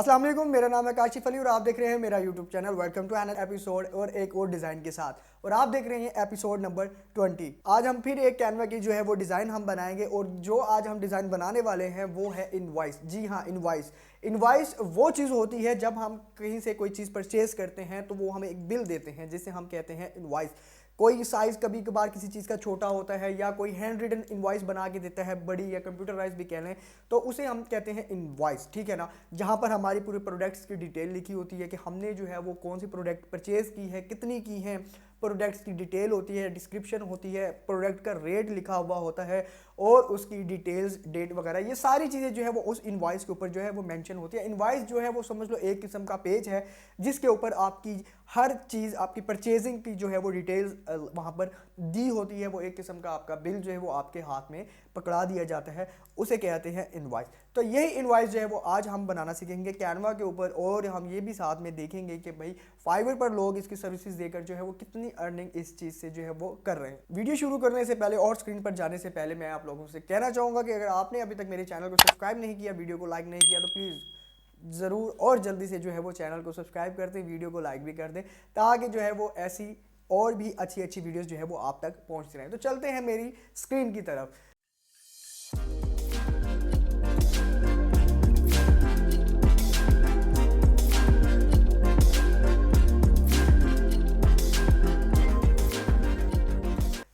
अस्सलाम वालेकुम, मेरा नाम है काशिफ अली और आप देख रहे हैं मेरा YouTube channel. Welcome to another episode और एक और डिज़ाइन के साथ। और आप देख रहे हैं एपिसोड नंबर 20। आज हम फिर एक कैनवा की जो है वो डिज़ाइन हम बनाएंगे और जो आज हम डिज़ाइन बनाने वाले हैं वो है इनवॉइस। जी हाँ, इनवॉइस। इनवॉइस वो चीज़ होती है जब हम कहीं से कोई चीज़ परचेज करते हैं तो वो हमें एक बिल देते हैं जिसे हम कहते हैं इनवॉइस। कोई साइज़ कभी कभार किसी चीज़ का छोटा होता है या कोई हैंड रिटन इनवॉइस बना के देता है बड़ी, या कंप्यूटराइज भी कह लें, तो उसे हम कहते हैं इनवॉइस। ठीक है ना, जहाँ पर हमारी पूरे प्रोडक्ट्स की डिटेल लिखी होती है कि हमने जो है वो कौन सी प्रोडक्ट परचेज़ की है, कितनी की है, प्रोडक्ट्स की डिटेल होती है, डिस्क्रिप्शन होती है, प्रोडक्ट का रेट लिखा हुआ होता है और उसकी डिटेल्स, डेट वगैरह, ये सारी चीज़ें जो है वो उस इनवॉइस के ऊपर जो है वो मेंशन होती है। इनवॉइस जो है वो समझ लो एक किस्म का पेज है जिसके ऊपर आपकी हर चीज़, आपकी परचेजिंग की जो है वो डिटेल्स वहाँ पर दी होती है। वो एक किस्म का आपका बिल जो है वो आपके हाथ में पकड़ा दिया जाता है, उसे कहते हैं इनवॉइस। तो यही इनवॉइस जो है वो आज हम बनाना सीखेंगे कैनवा के ऊपर, और हम ये भी साथ में देखेंगे कि भाई फाइवर पर लोग इसकी सर्विसेज देकर जो है वो कितनी अर्निंग इस चीज़ से जो है वो कर रहे हैं। वीडियो शुरू करने से पहले और स्क्रीन पर जाने से पहले मैं आप लोगों से कहना चाहूँगा कि अगर आपने अभी तक मेरे चैनल को सब्सक्राइब नहीं किया, वीडियो को लाइक नहीं किया, तो प्लीज़ ज़रूर और जल्दी से जो है वो चैनल को सब्सक्राइब कर दें, वीडियो को लाइक भी कर दें, ताकि जो है वो ऐसी और भी अच्छी अच्छी वीडियोस जो है वो आप तक पहुंचती रहें। तो चलते हैं मेरी स्क्रीन की तरफ।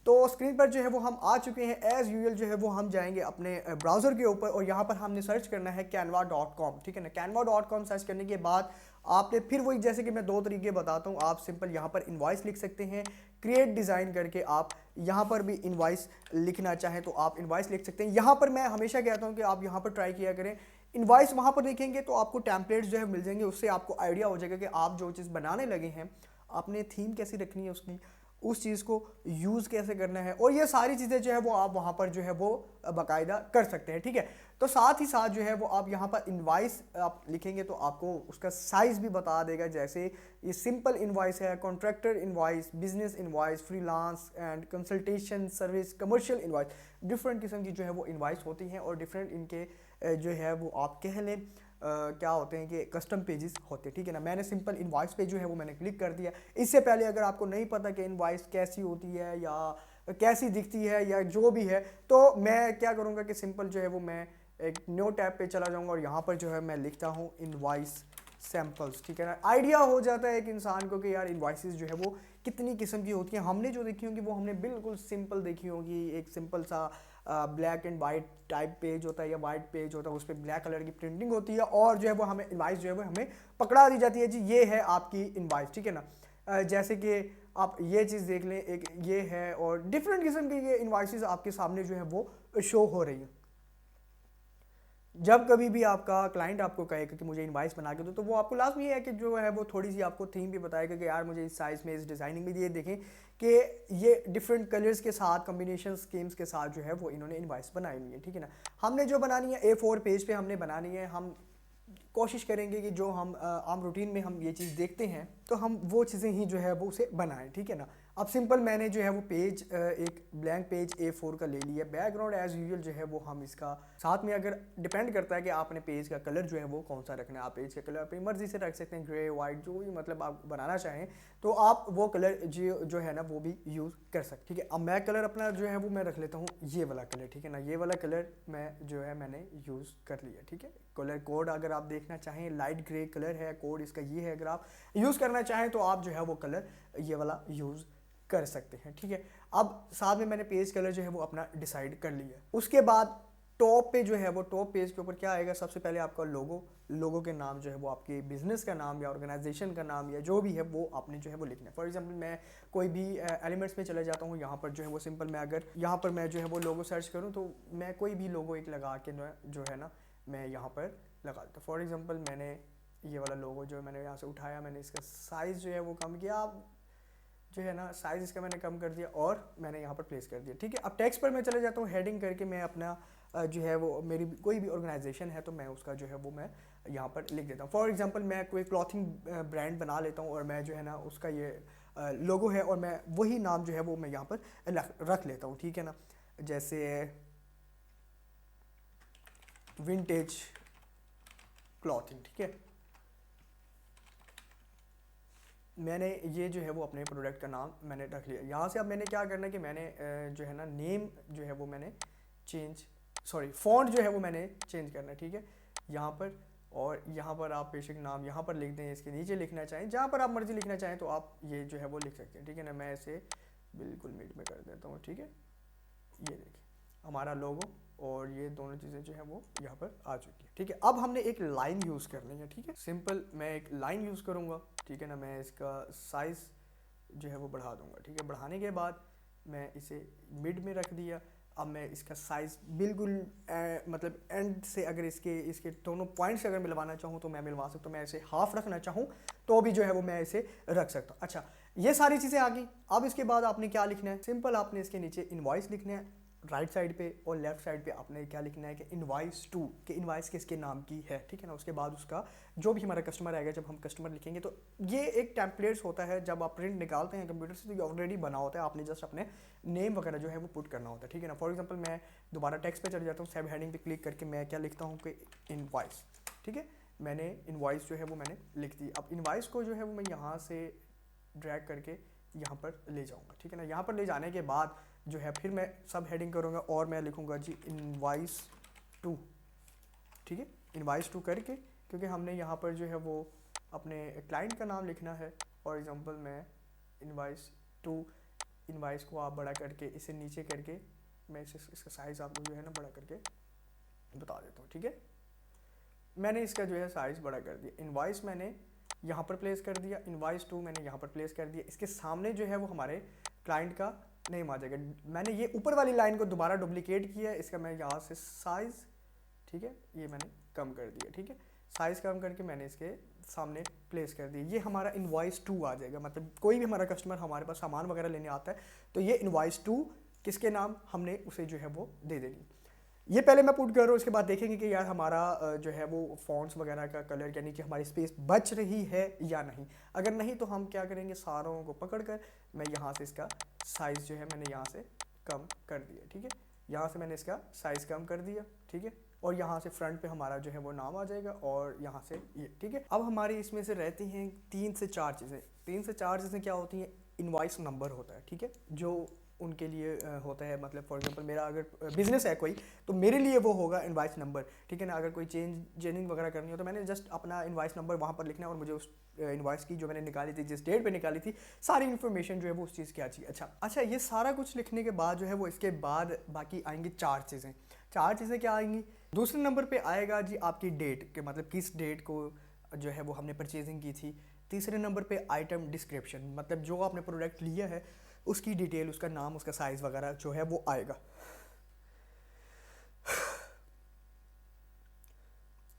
तो स्क्रीन पर जो है वो हम आ चुके हैं। एज़ यूजुअल जो है वो हम जाएंगे अपने ब्राउज़र के ऊपर और यहाँ पर हमने सर्च करना है canva.com। ठीक है ना, canva.com सर्च करने के बाद आपने फिर वही, जैसे कि मैं दो तरीके बताता हूँ, आप सिंपल यहाँ पर इनवॉइस लिख सकते हैं, क्रिएट डिज़ाइन करके आप यहाँ पर भी इनवॉइस लिखना चाहें तो आप इनवॉइस लिख सकते हैं। यहाँ पर मैं हमेशा कहता हूँ कि आप यहाँ पर ट्राई किया करें, इनवॉइस वहाँ पर लिखेंगे तो आपको टेम्पलेट्स जो है मिल जाएंगे, उससे आपको आइडिया हो जाएगा कि आप जो चीज़ बनाने लगे हैं आपने थीम कैसी रखनी है, उसकी उस चीज़ को यूज़ कैसे करना है, और ये सारी चीज़ें जो है वो आप वहाँ पर जो है वो बाकायदा कर सकते हैं। ठीक है, तो साथ ही साथ जो है वो आप यहाँ पर इनवॉइस आप लिखेंगे तो आपको उसका साइज़ भी बता देगा। जैसे ये सिंपल इनवॉइस है, contractor invoice, business invoice, freelance and consultation service, commercial invoice, different किस्म की जो है वो इनवॉइस होती हैं और डिफरेंट इनके जो है वो आप कह लें क्या होते हैं कि कस्टम पेजेस होते हैं। ठीक है ना, मैंने सिंपल इनवॉइस पे जो है वो मैंने क्लिक कर दिया। इससे पहले अगर आपको नहीं पता कि इनवॉइस कैसी होती है या कैसी दिखती है या जो भी है, तो मैं क्या करूँगा कि सिंपल जो है वो मैं एक न्यू टैब पे चला जाऊँगा और यहाँ पर जो है मैं लिखता हूँ इनवॉइस सैम्पल्स। ठीक है ना, आइडिया हो जाता है एक इंसान को कि यार इनवॉइसेस जो है वो कितनी किस्म की होती हैं। हमने जो देखी होंगी वो हमने बिल्कुल सिंपल देखी होगी, एक सिंपल सा black and white type page होता है या वाइट पेज होता है, उस पर ब्लैक कलर की प्रिंटिंग होती है और जो है वो हमें इनवॉइस जो है वो हमें पकड़ा दी जाती है, जी ये है आपकी इनवॉइस। ठीक है ना, जैसे कि आप ये चीज़ देख लें, एक ये है और डिफरेंट किस्म की ये इनवॉइसेस आपके सामने जो है वो शो हो रही हैं। जब कभी भी आपका क्लाइंट आपको कहेगा कि मुझे इनवॉइस बना के दो, तो वो आपको लाजमी है कि जो है वो थोड़ी सी आपको थीम भी बताएगा कि यार मुझे इस साइज़ में, इस डिज़ाइनिंग में, ये देखें कि ये डिफरेंट कलर्स के साथ, कम्बिनेशन स्कीम्स के साथ जो है वो इन्होंने इनवॉइस बनाई हुई है। ठीक है ना, हमने जो बनानी है A4 पेज पे हमने बनानी है। हम कोशिश करेंगे कि जो हम आम रूटीन में हम ये चीज़ देखते हैं तो हम वो चीज़ें ही जो है वो उसे बनाएं। ठीक है ना, अब सिंपल मैंने जो है वो पेज एक ब्लैंक पेज A4 का ले लिया। बैकग्राउंड एज यूजुअल जो है वो हम इसका साथ में, अगर डिपेंड करता है कि आपने पेज का कलर जो है वो कौन सा रखना है, आप पेज का कलर अपनी मर्जी से रख सकते हैं, ग्रे, वाइट, जो भी मतलब आप बनाना चाहें तो आप वो कलर जो है ना वो भी यूज़ कर सकते। ठीक है, अब मैं कलर अपना जो है वो मैं रख लेता हूँ ये वाला कलर। ठीक है ना, ये वाला कलर मैं जो है मैंने यूज़ कर लिया। ठीक है, कलर कोड अगर आप देखना चाहें लाइट ग्रे कलर है, कोड इसका ये है, अगर आप यूज़ करना चाहें तो आप जो है वो कलर ये वाला यूज़ कर सकते हैं। ठीक है, अब साथ में मैंने पेज कलर जो है वो अपना डिसाइड कर लिया। उसके बाद टॉप पे जो है वो टॉप पेज के ऊपर क्या आएगा, सबसे पहले आपका लोगो के नाम जो है वो आपके बिजनेस का नाम या ऑर्गेनाइजेशन का नाम या जो भी है वो आपने जो है वो लिखना है। फॉर एग्जांपल मैं कोई भी एलिमेंट्स में चले जाता हूँ, यहाँ पर जो है वो सिंपल मैं अगर यहाँ पर मैं जो है वो लोगो सर्च करूँ तो मैं कोई भी लोगो एक लगा के जो है ना मैं यहाँ पर लगा देता हूँ। फॉर एग्जाम्पल मैंने ये वाला लोगो जो है मैंने यहाँ से उठाया, मैंने इसका साइज़ जो है वो कम किया, जो है ना साइज़ इसका मैंने कम कर दिया और मैंने यहाँ पर प्लेस कर दिया। ठीक है, अब टेक्स्ट पर मैं चले जाता हूँ, हेडिंग करके मैं अपना जो है वो मेरी कोई भी ऑर्गेनाइजेशन है तो मैं उसका जो है वो मैं यहाँ पर लिख देता हूँ। फॉर एग्जांपल मैं कोई क्लॉथिंग ब्रांड बना लेता हूँ और मैं जो है ना उसका ये लोगो है और मैं वही नाम जो है वो मैं यहाँ पर रख लेता हूँ। ठीक है ना, जैसे विंटेज क्लॉथिंग। ठीक है, मैंने ये जो है वो अपने प्रोडक्ट का नाम मैंने रख लिया। यहाँ से अब मैंने क्या करना है कि मैंने जो है ना नेम जो है वो मैंने फ़ॉन्ट जो है वो मैंने चेंज करना है, ठीक है। यहाँ पर और यहाँ पर आप बेशक नाम यहाँ पर लिख दें, इसके नीचे लिखना चाहें, जहाँ पर आप मर्जी लिखना चाहें तो आप ये जो है वो लिख सकते हैं, ठीक है ना। मैं इसे बिल्कुल मिड में कर देता हूँ, ठीक है। ये देखिए हमारा लोगो और ये दोनों चीज़ें जो है वो यहाँ पर आ चुकी है, ठीक है। अब हमने एक लाइन यूज़ करनी है, ठीक है। सिंपल मैं एक लाइन यूज़ करूँगा, ठीक है ना। मैं इसका साइज़ जो है वो बढ़ा दूँगा, ठीक है। बढ़ाने के बाद मैं इसे मिड में रख दिया। अब मैं इसका साइज़ बिल्कुल मतलब एंड से अगर इसके दोनों पॉइंट्स अगर मिलवाना चाहूँ तो मैं मिलवा सकता हूँ। मैं इसे हाफ रखना चाहूँ तो भी जो है वो मैं इसे रख सकता हूँ। अच्छा, ये सारी चीज़ें आ गई। अब इसके बाद आपने क्या लिखना है, सिंपल आपने इसके नीचे इनवॉइस लिखना है राइट साइड पे, और लेफ्ट साइड पे आपने क्या लिखना है कि इनवॉइस टू, कि इनवॉइस किसके नाम की है, ठीक है ना। उसके बाद उसका जो भी हमारा कस्टमर आएगा, जब हम कस्टमर लिखेंगे तो ये एक टेम्पलेट्स होता है, जब आप प्रिंट निकालते हैं कंप्यूटर से तो ये ऑलरेडी बना होता है, आपने जस्ट अपने नेम वगैरह जो है वो पुट करना होता है, ठीक है ना। फॉर एग्जाम्पल मैं दोबारा टेक्स्ट पे चले जाता हूँ, सब हेडिंग पे क्लिक करके मैं क्या लिखता हूँ कि इनवॉइस, ठीक है। मैंने इनवॉइस जो है वो मैंने लिख दी। अब इनवॉइस को जो है वो मैं यहाँ से ड्रैग करके यहाँ पर ले जाऊँगा, ठीक है ना। यहाँ पर ले जाने के बाद जो है फिर मैं सब हेडिंग करूँगा और मैं लिखूँगा जी इनवॉइस टू, ठीक है। इनवॉइस टू करके, क्योंकि हमने यहाँ पर जो है वो अपने क्लाइंट का नाम लिखना है। फॉर एग्जांपल मैं इनवॉइस टू, इनवॉइस को आप बड़ा करके इसे नीचे करके मैं इसका साइज़ आपको जो है ना बड़ा करके बता देता हूँ, ठीक है। मैंने इसका जो है साइज़ बड़ा कर दिया। इनवॉइस मैंने यहाँ पर प्लेस कर दिया, इनवॉइस टू मैंने यहाँ पर प्लेस कर दिया। इसके सामने जो है वो हमारे क्लाइंट का नेम आ जाएगा। मैंने ये ऊपर वाली लाइन को दोबारा डुप्लीकेट किया, इसका मैं यहाँ से साइज़, ठीक है, ये मैंने कम कर दिया, ठीक है। साइज़ कम करके मैंने इसके सामने प्लेस कर दिया। ये हमारा इनवॉइस टू आ जाएगा। मतलब कोई भी हमारा कस्टमर हमारे पास सामान वगैरह लेने आता है तो ये इनवॉइस टू किसके नाम हमने उसे जो है वो दे देनी। ये पहले मैं पुट कर रहा हूँ, उसके बाद देखेंगे कि यार हमारा जो है वो फॉन्ट्स वगैरह का कलर यानी कि हमारी स्पेस बच रही है या नहीं। अगर नहीं तो हम क्या करेंगे, सारों को पकड़ कर मैं यहाँ से इसका साइज़ जो है मैंने यहाँ से कम कर दिया, ठीक है। यहाँ से मैंने इसका साइज़ कम कर दिया, ठीक है। और यहाँ से फ्रंट पे हमारा जो है वो नाम आ जाएगा और यहाँ से ये, ठीक है। अब हमारी इसमें से रहती हैं 3 से 4 चीज़ें। 3 से 4 चीज़ें क्या होती हैं, इनवॉइस नंबर होता है, ठीक है, जो उनके लिए होता है। मतलब फॉर एग्जांपल मेरा अगर बिजनेस है कोई तो मेरे लिए वो होगा इनवॉइस नंबर, ठीक है ना। अगर कोई चेंजिंग वगैरह करनी हो तो मैंने जस्ट अपना इनवॉइस नंबर वहाँ पर लिखना है और मुझे उस इनवॉइस की जो मैंने निकाली थी, जिस डेट पे निकाली थी, सारी इन्फॉर्मेशन जो है वो उस चीज़ की आ चाहिए। अच्छा, ये सारा कुछ लिखने के बाद जो है वो इसके बाद बाकी आएंगी 4 चीज़ें। 4 चीज़ें क्या आएंगी, दूसरे नंबर पे आएगा जी आपकी डेट, के मतलब किस डेट को जो है वो हमने परचेजिंग की थी। तीसरे नंबर पे आइटम डिस्क्रिप्शन, मतलब जो आपने प्रोडक्ट लिया है उसकी डिटेल, उसका नाम, उसका साइज़ वगैरह जो है वो आएगा।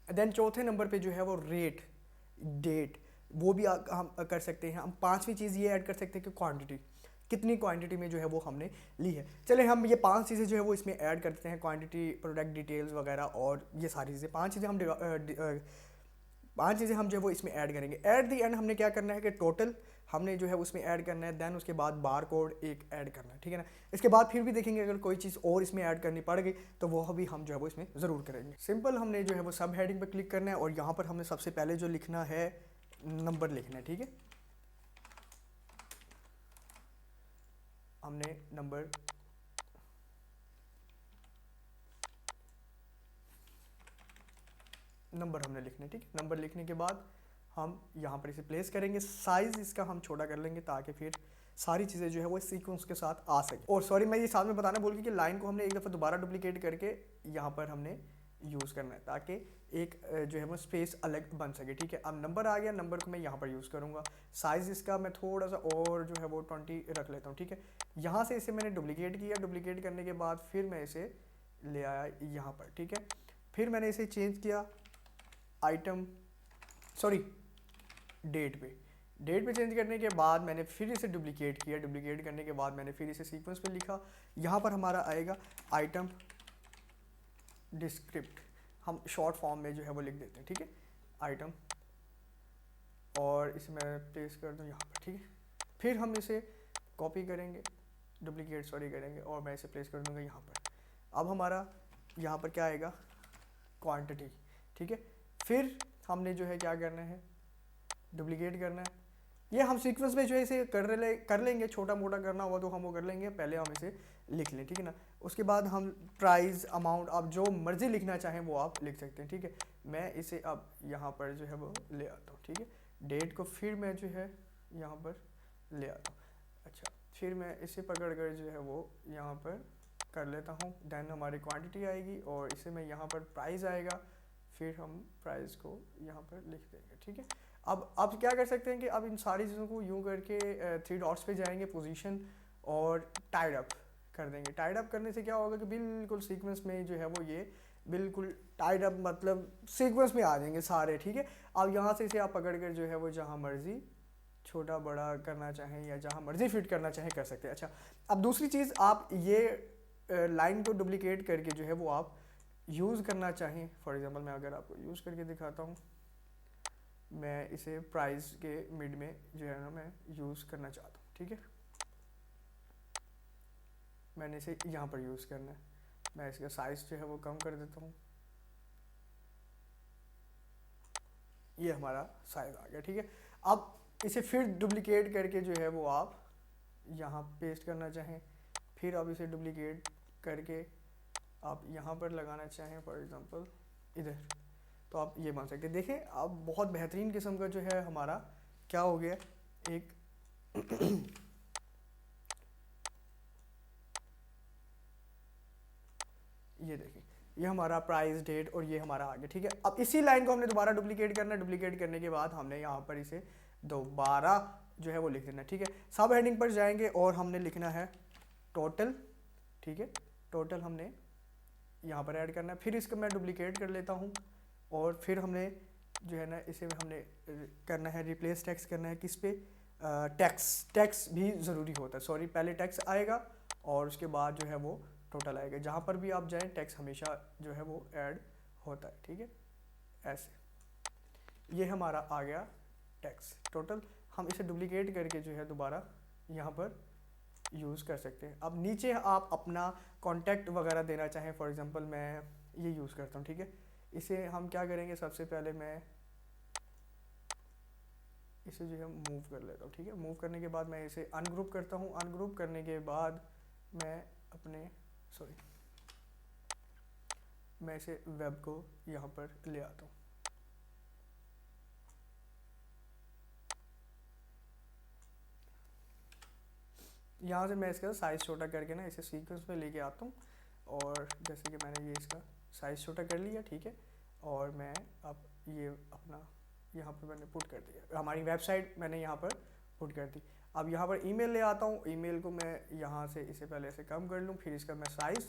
देन चौथे नंबर पे जो है वो रेट, डेट, वो भी हम कर सकते हैं। हम 5वीं चीज़ ये ऐड कर सकते हैं कि क्वांटिटी, कितनी क्वांटिटी में जो है वो हमने ली है। चले हम ये 5 चीज़ें जो है वो इसमें ऐड कर देते हैं, क्वांटिटी, प्रोडक्ट डिटेल्स वगैरह और ये सारी चीज़ें। 5 चीज़ें हम जो है वो इसमें ऐड करेंगे। एट दी एंड हमने क्या करना है कि टोटल हमने जो है उसमें ऐड करना है। देन उसके बाद बार कोड एक ऐड करना है, ठीक है ना। इसके बाद फिर भी देखेंगे अगर कोई चीज़ और इसमें ऐड करनी पड़ गई तो वो भी हम जो है वो इसमें ज़रूर करेंगे। सिंपल हमने जो है वो सब हेडिंग पर क्लिक करना है और यहाँ पर हमने सबसे पहले जो लिखना है नंबर लिखना है, ठीक है। हमने नंबर हमने लिखना है, ठीक है। नंबर लिखने के बाद हम यहाँ पर इसे प्लेस करेंगे। साइज़ इसका हम छोटा कर लेंगे ताकि फिर सारी चीज़ें जो है वो सीक्वेंस के साथ आ सके। और सॉरी मैं ये साथ में बताना भूल गया कि लाइन को हमने एक दफ़ा दोबारा डुप्लीकेट करके यहाँ पर हमने यूज़ करना है ताकि एक जो है वो स्पेस अलग बन सके, ठीक है। अब नंबर आ गया, नंबर को मैं यहाँ पर यूज़ करूँगा। साइज़ इसका मैं थोड़ा सा और जो है वो 20 रख लेता हूँ, ठीक है। यहाँ से इसे मैंने डुप्लीकेट किया, डुप्लीकेट करने के बाद फिर मैं इसे ले आया यहाँ पर, ठीक है। फिर मैंने इसे चेंज किया डेट पे चेंज करने के बाद मैंने फिर इसे डुप्लीकेट किया, डुप्लीकेट करने के बाद मैंने फिर इसे सीक्वेंस पे लिखा। यहाँ पर हमारा आएगा आइटम डिस्क्रिप्ट, हम शॉर्ट फॉर्म में जो है वो लिख देते हैं, ठीक है, आइटम, और इसे मैं प्लेस कर दूँ यहाँ पर, ठीक है। फिर हम इसे कॉपी करेंगे, डुप्लीकेट करेंगे और मैं इसे प्लेस कर दूँगा यहाँ पर। अब हमारा यहाँ पर क्या आएगा, क्वांटिटी, ठीक है। फिर हमने जो है क्या करना है, डुप्लीकेट करना है, ये हम सीक्वेंस में जो है इसे कर लेंगे, छोटा मोटा करना हुआ तो हम वो कर लेंगे, पहले हम इसे लिख लें, ठीक है ना। उसके बाद हम प्राइस अमाउंट आप जो मर्ज़ी लिखना चाहें वो आप लिख सकते हैं, ठीक है। मैं इसे अब यहाँ पर जो है वो ले आता हूँ, ठीक है। डेट को फिर मैं जो है यहाँ पर ले आता हूँ। अच्छा, फिर मैं इसे पकड़ कर जो है वो यहाँ पर कर लेता हूँ। देन हमारी क्वांटिटी आएगी और इसे मैं यहाँ पर प्राइस आएगा, फिर हम प्राइस को यहाँ पर लिख देंगे, ठीक है। अब क्या कर सकते हैं कि अब इन सारी चीज़ों को यूँ करके 3 डॉट्स पे जाएंगे, पोजीशन, और टाइड अप कर देंगे। टाइड अप करने से क्या होगा कि बिल्कुल सीक्वेंस में जो है वो ये बिल्कुल टाइड अप मतलब सीक्वेंस में आ जाएंगे सारे, ठीक है। अब यहाँ से इसे आप पकड़ कर जो है वो जहाँ मर्जी छोटा बड़ा करना चाहें या जहाँ मर्जी फिट करना चाहें कर सकते हैं। अच्छा, अब दूसरी चीज़, आप ये लाइन को डुप्लीकेट करके जो है वो आप यूज़ करना चाहें। फॉर एग्जांपल मैं अगर आपको यूज़ करके दिखाता हूँ, मैं इसे प्राइस के मिड में जो है ना मैं यूज़ करना चाहता हूँ, ठीक है। मैंने इसे यहाँ पर यूज़ करना है, मैं इसका साइज़ जो है वो कम कर देता हूँ, ये हमारा साइज़ आ गया, ठीक है। अब इसे फिर डुप्लीकेट करके जो है वो आप यहाँ पेस्ट करना चाहें, फिर आप इसे डुप्लीकेट करके आप यहाँ पर लगाना चाहें, फॉर एग्जांपल इधर, तो आप ये मान सकते हैं। देखें अब बहुत बेहतरीन किस्म का जो है हमारा क्या हो गया, एक ये देखिए, ये हमारा प्राइस डेट और ये हमारा आ गया, ठीक है। अब इसी लाइन को हमने दोबारा डुप्लीकेट करना है, डुप्लीकेट करने के बाद हमने यहाँ पर इसे दोबारा जो है वो लिख देना, ठीक है। सब हेडिंग पर जाएंगे और हमने लिखना है टोटल, ठीक है। टोटल हमने यहाँ पर ऐड करना है, फिर इसको मैं डुप्लीकेट कर लेता हूँ और फिर हमने जो है ना इसे हमने करना है रिप्लेस टेक्स्ट करना है किस पे, टैक्स भी ज़रूरी होता है, सॉरी, पहले टैक्स आएगा और उसके बाद जो है वो टोटल आएगा। जहाँ पर भी आप जाएं टैक्स हमेशा जो है वो ऐड होता है, ठीक है। ऐसे ये हमारा आ गया टैक्स टोटल। हम इसे डुप्लीकेट करके जो है दोबारा यहाँ पर यूज़ कर सकते हैं। अब नीचे आप अपना कॉन्टैक्ट वगैरह देना चाहें, फॉर एग्जांपल मैं ये यूज़ करता हूँ, ठीक है। इसे हम क्या करेंगे, सबसे पहले मैं इसे जो है मूव कर लेता हूँ, ठीक है। मूव करने के बाद मैं इसे अनग्रुप करता हूँ, अनग्रुप करने के बाद मैं अपने मैं इसे वेब को यहाँ पर ले आता हूँ। यहाँ से मैं इसका साइज़ छोटा करके ना इसे सीक्वेंस में लेके आता हूँ, और जैसे कि मैंने ये इसका साइज़ छोटा कर लिया, ठीक है। और मैं अब ये अपना यहाँ पर मैंने पुट कर दिया, हमारी वेबसाइट मैंने यहाँ पर पुट कर दी। अब यहाँ पर ईमेल ले आता हूँ, ईमेल को मैं यहाँ से इसे पहले से कम कर लूँ, फिर इसका मैं साइज़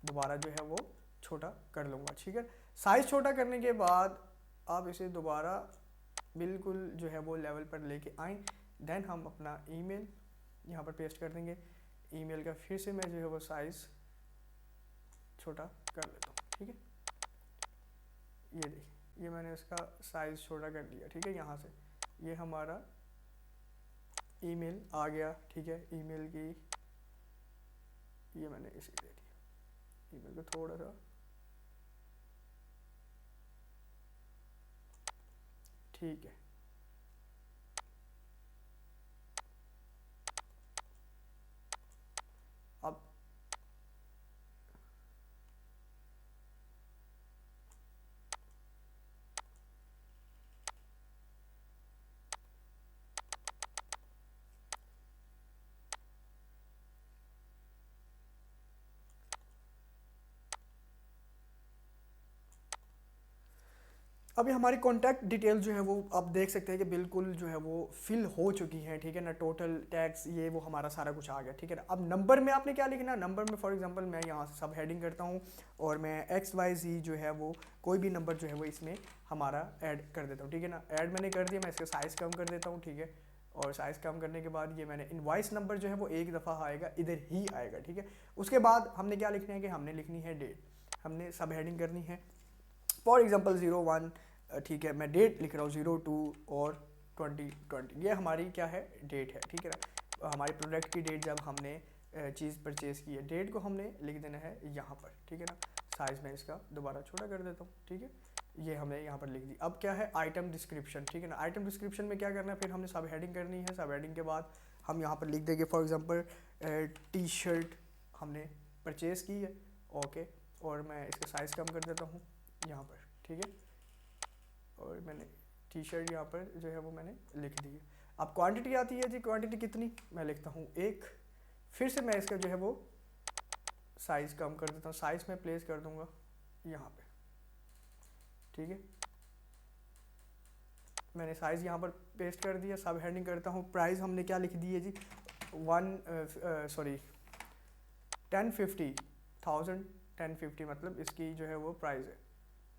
दोबारा जो है वो छोटा कर लूँगा, ठीक है। साइज़ छोटा करने के बाद आप इसे दोबारा बिल्कुल जो है वो लेवल पर लेके आएँ। देन हम अपना ईमेल यहाँ पर पेस्ट कर देंगे। ईमेल का फिर से मैं जो है वो साइज़ छोटा कर लेता हूँ, ठीक है। ये देखिए, ये मैंने इसका साइज़ छोटा कर लिया, ठीक है। यहाँ से ये हमारा ईमेल आ गया, ठीक है। ईमेल की ये मैंने इसे दे दिया, ईमेल को थोड़ा सा, ठीक है। अब अभी हमारी कॉन्टैक्ट डिटेल जो है वो आप देख सकते हैं कि बिल्कुल जो है वो फिल हो चुकी है, ठीक है ना। टोटल टैक्स ये वो हमारा सारा कुछ आ गया, ठीक है ना। अब नंबर में आपने क्या लिखना है, नंबर में फॉर एग्जांपल मैं यहाँ से सब हेडिंग करता हूँ और मैं XYZ जो है वो कोई भी नंबर जो है वो इसमें हमारा ऐड कर देता हूँ, ठीक है ना। ऐड मैंने कर दिया, मैं इसका साइज़ कम कर देता हूँ, ठीक है। और साइज़ कम करने के बाद ये मैंने इनवॉइस नंबर जो है वो एक दफ़ा आएगा, इधर ही आएगा, ठीक है। उसके बाद हमने क्या लिखना है कि हमने लिखनी है डेट, हमने सब हेडिंग करनी है। फॉर एग्जांपल 01, ठीक है, मैं डेट लिख रहा हूँ 02 और 2020, ये हमारी क्या है, डेट है, ठीक है ना। हमारी प्रोडक्ट की डेट जब हमने चीज़ परचेज़ की है, डेट को हमने लिख देना है यहाँ पर, ठीक है ना। साइज़ में इसका दोबारा छोटा कर देता हूँ, ठीक है। ये हमने यहाँ पर लिख दी। अब क्या है आइटम डिस्क्रिप्शन, ठीक है ना। आइटम डिस्क्रिप्शन में क्या करना है, फिर हमने सब हेडिंग करनी है। सब हेडिंग के बाद हम यहाँ पर लिख देंगे फॉर एग्जांपल टी शर्ट हमने परचेज़ की है, ओके। और मैं इसका साइज़ कम कर देता हूँ यहाँ पर, ठीक है। और मैंने टी शर्ट यहाँ पर जो है वो मैंने लिख दी है। अब क्वांटिटी आती है जी, क्वांटिटी कितनी, मैं लिखता हूँ 1। फिर से मैं इसका जो है वो साइज़ कम कर देता हूँ, साइज़ में प्लेस कर दूँगा यहाँ पे, ठीक है। मैंने साइज़ यहाँ पर पेस्ट कर दिया। सब हेडिंग करता हूँ। प्राइस हमने क्या लिख दी है जी, 1050 मतलब इसकी जो है वो प्राइस है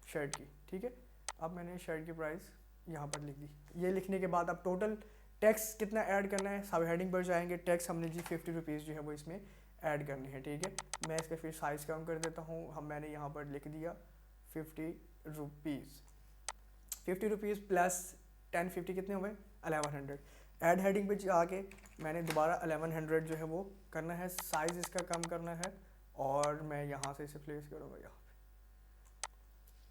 शर्ट की, ठीक है। अब मैंने शर्ट की प्राइस यहाँ पर लिख दी। ये लिखने के बाद अब टोटल टैक्स कितना ऐड करना है, सब हेडिंग पर जाएंगे। टैक्स हमने जी 50 रुपीज़ जो है वो इसमें ऐड करनी है, ठीक है। मैं इसका फिर साइज़ कम कर देता हूँ। मैंने यहाँ पर लिख दिया 50 रुपीज़। 50 रुपीज़ प्लस 1050 कितने हुए, 1100। ऐड हेडिंग पे जाके मैंने दोबारा 1100 जो है वो करना है, साइज़ इसका कम करना है और मैं यहाँ से इसे प्लेस करूँगा यहाँ पे।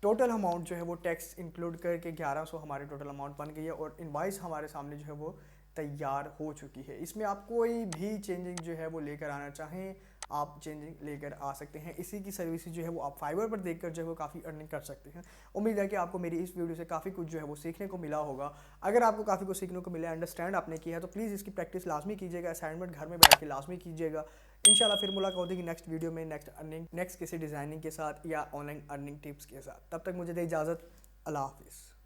टोटल अमाउंट जो है वो टैक्स इंक्लूड करके 1100 हमारे टोटल अमाउंट बन गई है और इनवाइस हमारे सामने जो है वो तैयार हो चुकी है। इसमें आप कोई भी चेंजिंग जो है वो लेकर आना चाहें, आप चेंजिंग लेकर आ सकते हैं। इसी की सर्विस जो है वो आप फाइवर पर देखकर जो है वो काफ़ी अर्निंग कर सकते हैं। उम्मीद है कि आपको मेरी इस वीडियो से काफ़ी कुछ जो है वो सीखने को मिला होगा। अगर आपको काफ़ी कुछ सीखने को मिला, अंडरस्टैंड आपने किया है, तो प्लीज़ इसकी प्रैक्टिस लाजमी कीजिएगा। असाइनमेंट घर में बैठ के लाजमी कीजिएगा। इंशाल्लाह फिर मुलाकात होगी नेक्स्ट वीडियो में, नेक्स्ट किसी डिज़ाइनिंग के साथ या ऑनलाइन अर्निंग टिप्स के साथ। तब तक मुझे दे इजाज़त। अल्लाह हाफिज़।